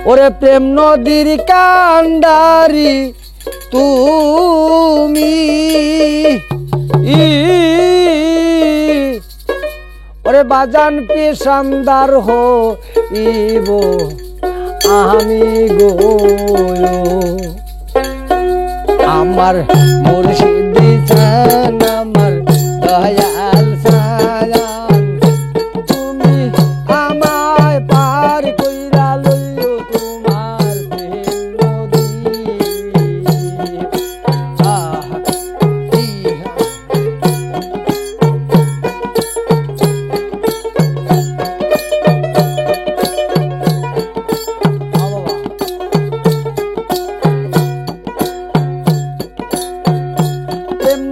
ওরে প্রেম নদীর কান্ডারি তুমি ওরে বাজান পেশানদার হইব আমি গো আমার মুর্শিদি জান আমার দয়াল সালাম তুমি আমায় পার কইরা লইও তোমার প্রেম নদী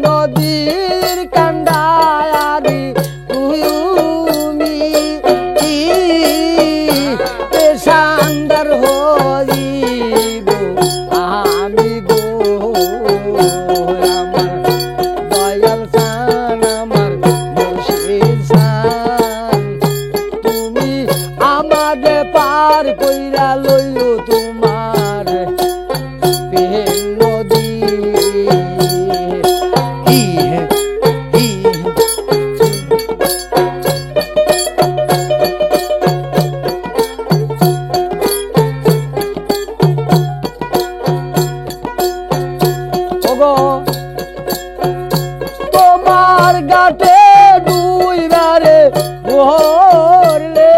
নদীর কান্ডারি তুমি পেশানদার হইব আমি গো আমার দয়াল সান আমার মুর্শিদ সান তুমি আমারে পার কইরা লইও তোমার প্রেম নদী তোমার গাটে দুইবারে ভরলে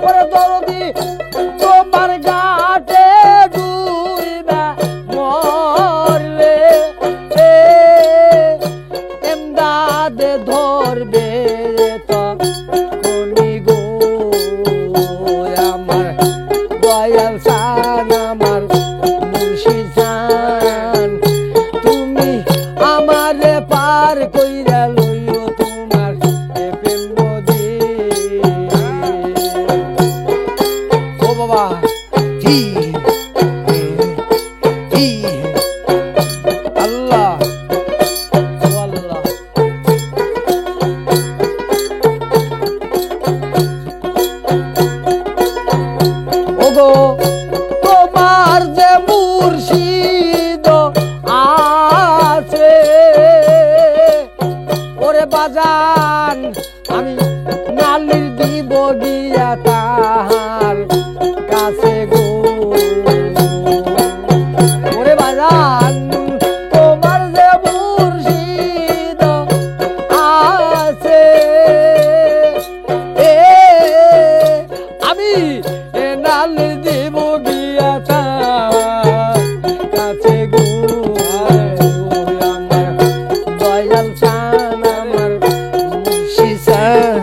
ওরে দরদি তোমার গাটে দুইবার মরলে এমদাদে ধরবে তো কোনি গো আমার দয়াল সান আমার মুর্শিদ সান তুমি আমারে পার কইরা লইও তোমার প্রেম নদী ও বাবা আল্লাহ আল্লাহ ওগো তোমার যে মুর্শিদ আছে ওরে বাজান আমি নালিশ দিব গিয়া তাহার কাছে গো ওরে বাজান তোমার যে মুর্শিদ আছে আমি নালিশ দিব গিয়া তাহার কাছে গো আমার দয়াল সান আমার মুর্শিদ সান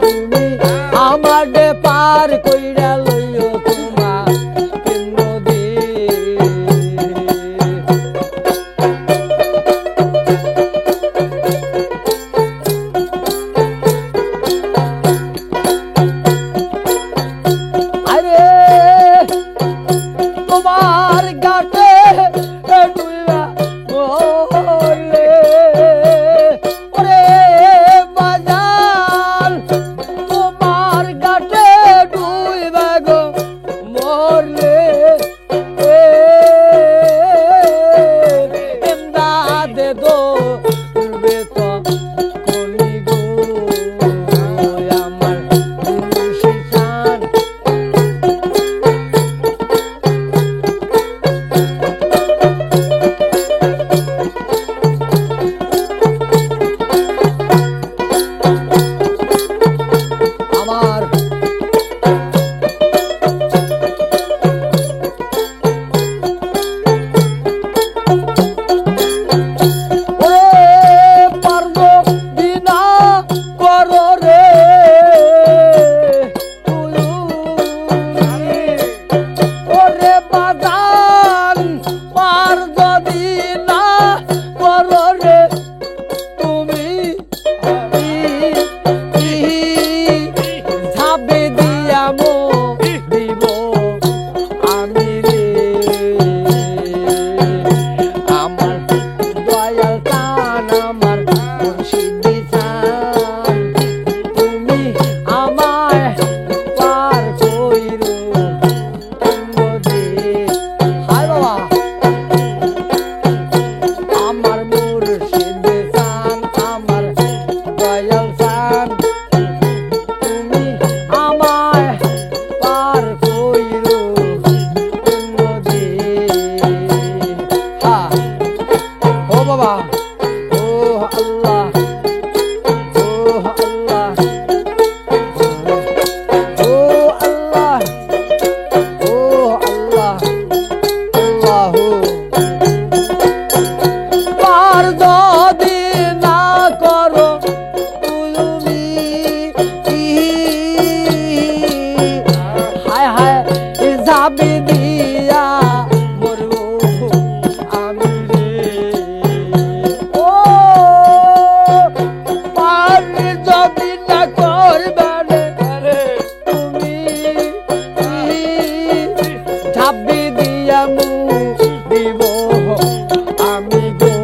তুমি আমারে আমি যদি না করবারে তুমি ঝাঁপি দিয়া মু দিব আমি গো